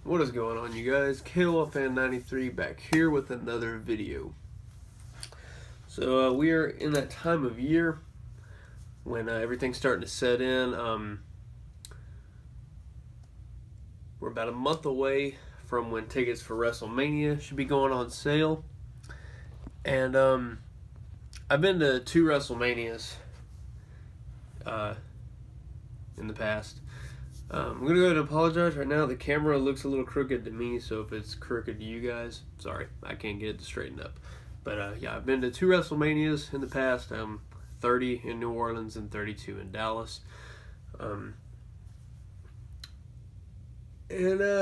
What is going on, you guys? KOFan93 back here with another video. So we are in that time of year when everything's starting to set in. We're about a month away from when tickets for Wrestlemania should be going on sale. And I've been to 2 Wrestlemanias in the past. I'm going to go ahead and apologize right now. The camera looks a little crooked to me, so if it's crooked to you guys, sorry, I can't get it to straighten up. But yeah, I've been to 2 WrestleManias in the past, 30 in New Orleans and 32 in Dallas. This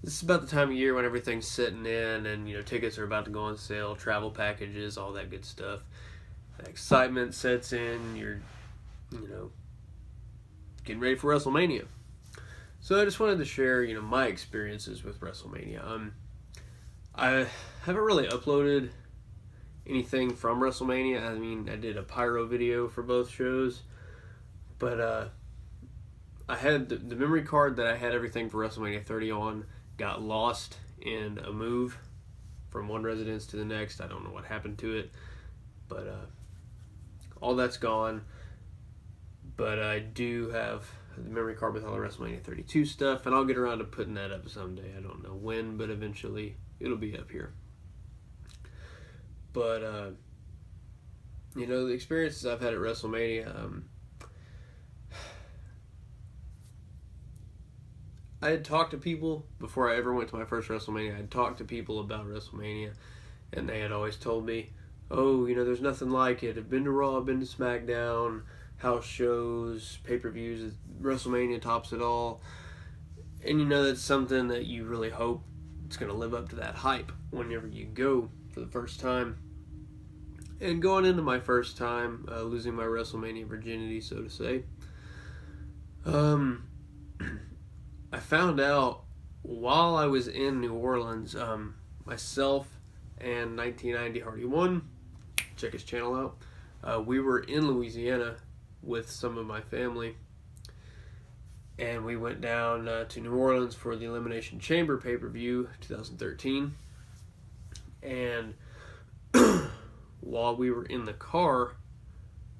is about the time of year when everything's sitting in and, you know, tickets are about to go on sale, travel packages, all that good stuff. The excitement sets in, you're, you know, getting ready for WrestleMania. So I just wanted to share, you know, my experiences with WrestleMania. I haven't really uploaded anything from WrestleMania. I mean, I did a pyro video for both shows, but I had the memory card that I had everything for WrestleMania 30 on got lost in a move from one residence to the next. I don't know what happened to it, but all that's gone. But I do have the memory card with all the WrestleMania 32 stuff, and I'll get around to putting that up someday. I don't know when, but eventually it'll be up here. But, you know, the experiences I've had at WrestleMania, I had talked to people before I ever went to my first WrestleMania. I had talked to people about WrestleMania, and they had always told me, oh, you know, there's nothing like it. I've been to Raw, I've been to SmackDown, house shows, pay-per-views, WrestleMania tops it all. And you know, that's something that you really hope it's going to live up to that hype whenever you go for the first time. And going into my first time, losing my WrestleMania virginity, so to say, I found out while I was in New Orleans, myself and 1990 Hardy 1, check his channel out, we were in Louisiana with some of my family, and we went down to New Orleans for the Elimination Chamber pay-per-view 2013. And while we were in the car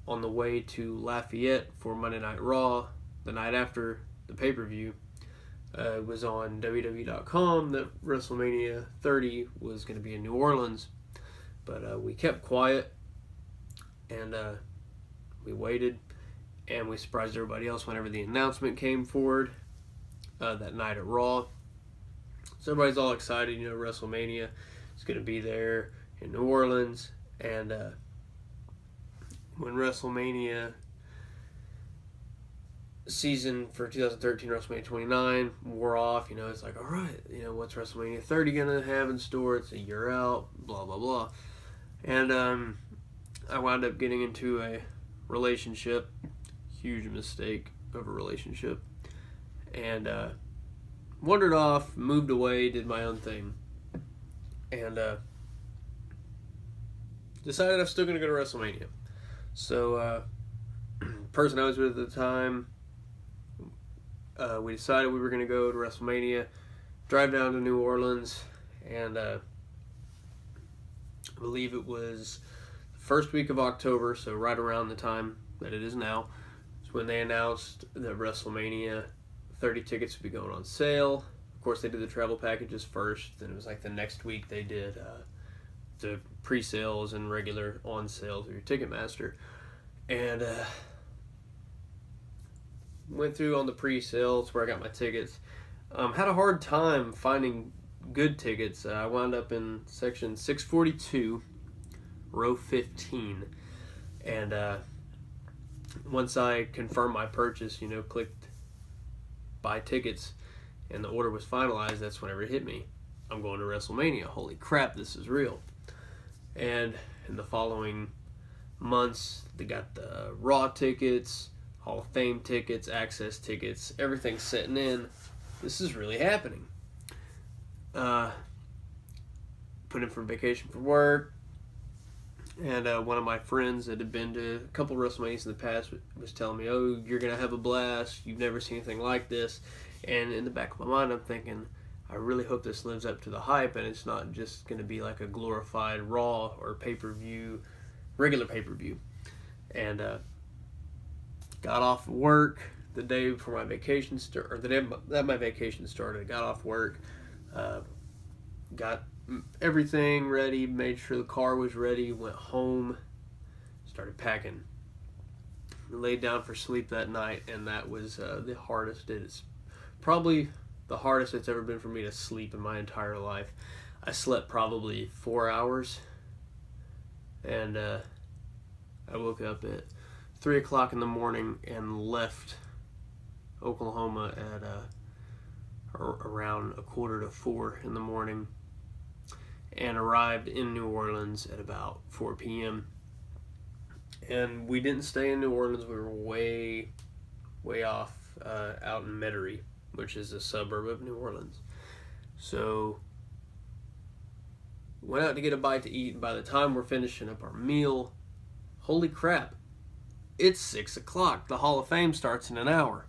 on the way to Lafayette for Monday Night Raw the night after the pay-per-view, it was on WWE.com that WrestleMania 30 was going to be in New Orleans, but we kept quiet, and we waited, and we surprised everybody else whenever the announcement came forward that night at Raw. So everybody's all excited, you know, WrestleMania is going to be there in New Orleans. And when WrestleMania season for 2013, WrestleMania 29 wore off, you know, it's like, all right, you know, what's WrestleMania 30 going to have in store? It's a year out, blah, blah, blah. And I wound up getting into a relationship, huge mistake of a relationship, and wandered off, moved away, did my own thing, and decided I'm still going to go to WrestleMania. So person I was with at the time, we decided we were going to go to WrestleMania, drive down to New Orleans, and I believe it was first week of October, so right around the time that it is now, is when they announced that WrestleMania 30 tickets would be going on sale. Of course, they did the travel packages first, then it was like the next week they did the pre-sales and regular on sale through Ticketmaster. And went through on the pre-sales where I got my tickets. Had a hard time finding good tickets. I wound up in section 642, row 15, and once I confirmed my purchase, you know, clicked buy tickets, and the order was finalized, that's whenever it hit me. I'm going to WrestleMania. Holy crap, this is real. And in the following months, they got the Raw tickets, Hall of Fame tickets, Access tickets, everything's setting in. This is really happening. Put in for vacation for work, and one of my friends that had been to a couple WrestleManias in the past was telling me, oh, you're going to have a blast, you've never seen anything like this. And in the back of my mind, I'm thinking, I really hope this lives up to the hype and it's not just going to be like a glorified Raw or pay-per-view, regular pay-per-view. And got off work the day before my vacation or the day that my vacation started. Got off work, got everything ready, made sure the car was ready, went home, started packing. Laid down for sleep that night, and that was the hardest. It's probably the hardest it's ever been for me to sleep in my entire life. I slept probably 4 hours, and I woke up at 3 o'clock in the morning and left Oklahoma at around 3:45 in the morning, and arrived in New Orleans at about 4 p.m. And we didn't stay in New Orleans. We were way off out in Metairie, which is a suburb of New Orleans. So went out to get a bite to eat, and by the time we're finishing up our meal, holy crap, it's 6 o'clock. The Hall of Fame starts in an hour.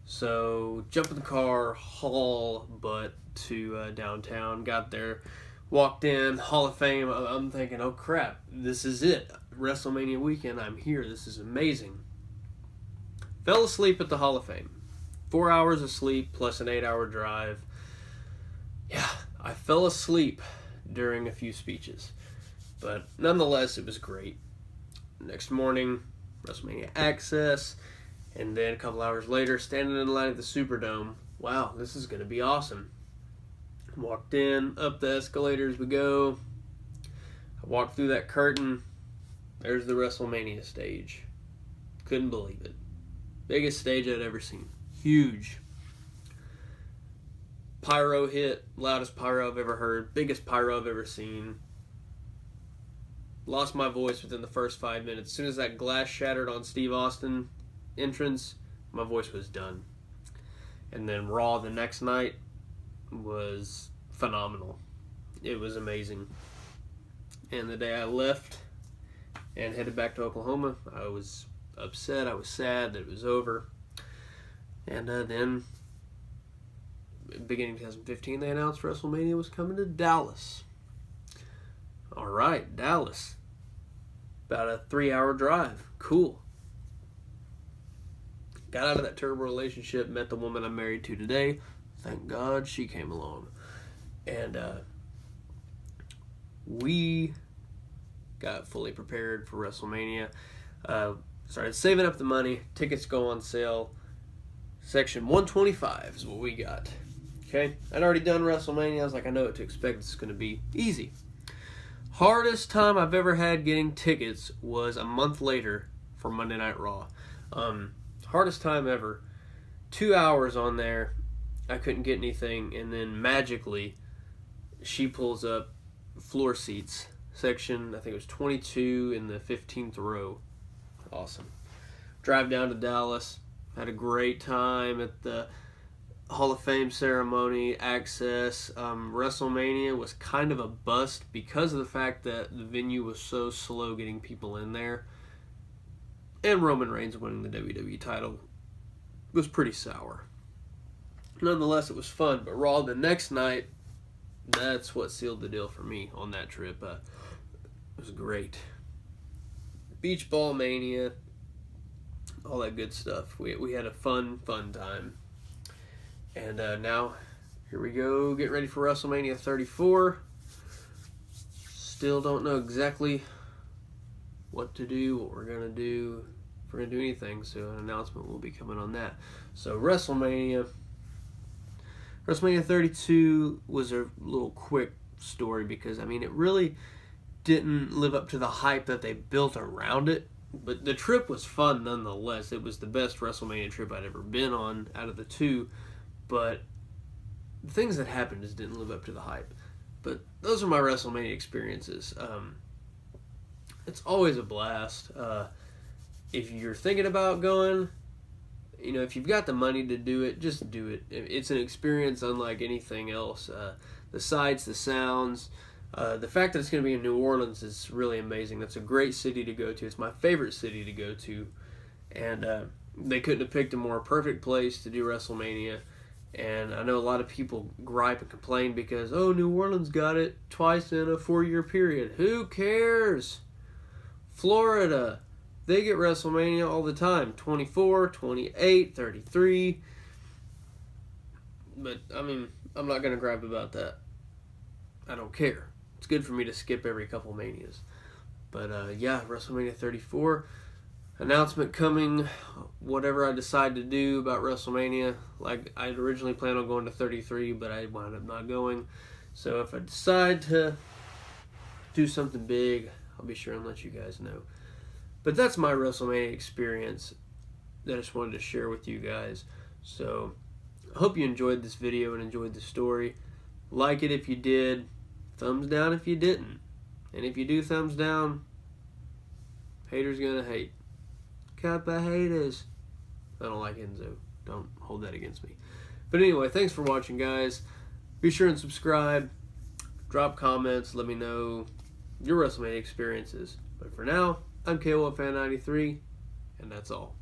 So jump in the car, haul butt to downtown, got there, walked in, Hall of Fame. I'm thinking, oh crap, this is it. WrestleMania weekend, I'm here. This is amazing. Fell asleep at the Hall of Fame. 4 hours of sleep plus an 8-hour drive. Yeah, I fell asleep during a few speeches. But nonetheless, it was great. Next morning, WrestleMania Access. And then a couple hours later, standing in line at the Superdome. Wow, this is going to be awesome. Walked in, up the escalators we go. I walked through that curtain. There's the WrestleMania stage. Couldn't believe it. Biggest stage I'd ever seen. Huge. Pyro hit. Loudest pyro I've ever heard. Biggest pyro I've ever seen. Lost my voice within the first 5 minutes. As soon as that glass shattered on Steve Austin entrance, my voice was done. And then Raw the next night was phenomenal. It was amazing. And the day I left and headed back to Oklahoma, I was upset, I was sad that it was over. And then, beginning 2015, they announced WrestleMania was coming to Dallas. Alright, Dallas. About a 3-hour drive. Cool. Got out of that terrible relationship, met the woman I'm married to today. Thank God she came along. And we got fully prepared for WrestleMania. Started saving up the money. Tickets go on sale. Section 125 is what we got. Okay? I'd already done WrestleMania. I was like, I know what to expect. This is going to be easy. Hardest time I've ever had getting tickets was a month later for Monday Night Raw. Hardest time ever. 2 hours on there. I couldn't get anything. And then magically, she pulls up floor seats. Section, I think it was 22 in the 15th row. Awesome. Drive down to Dallas. Had a great time at the Hall of Fame ceremony, Access. WrestleMania was kind of a bust because of the fact that the venue was so slow getting people in there. And Roman Reigns winning the WWE title was pretty sour. Nonetheless, it was fun. But Raw the next night, that's what sealed the deal for me on that trip. It was great. Beach Ball Mania, all that good stuff. We had a fun time. And now, here we go. Get ready for WrestleMania 34. Still don't know exactly what to do, what we're going to do, if we're going to do anything. So an announcement will be coming on that. So WrestleMania 32 was a little quick story because, I mean, it really didn't live up to the hype that they built around it. But the trip was fun nonetheless. It was the best WrestleMania trip I'd ever been on out of the two. But the things that happened just didn't live up to the hype. But those are my WrestleMania experiences. It's always a blast. If you're thinking about going, if you've got the money to do it, just do it. It's an experience unlike anything else. The sights, the sounds, the fact that it's going to be in New Orleans is really amazing. That's a great city to go to. It's my favorite city to go to. And they couldn't have picked a more perfect place to do WrestleMania. And I know a lot of people gripe and complain because, oh, New Orleans got it twice in a 4-year period. Who cares? Florida, they get WrestleMania all the time. 24, 28, 33. But, I mean, I'm not going to gripe about that. I don't care. It's good for me to skip every couple Manias. But, yeah, WrestleMania 34. Announcement coming, whatever I decide to do about WrestleMania. Like, I originally planned on going to 33, but I wound up not going. So if I decide to do something big, I'll be sure and let you guys know. But that's my WrestleMania experience that I just wanted to share with you guys. So I hope you enjoyed this video and enjoyed the story. Like it if you did. Thumbs down if you didn't. And if you do thumbs down, haters gonna hate. Kappa haters. I don't like Enzo. Don't hold that against me. But anyway, thanks for watching, guys. Be sure and subscribe. Drop comments. Let me know your WrestleMania experiences. But for now, I'm KOFan93, and that's all.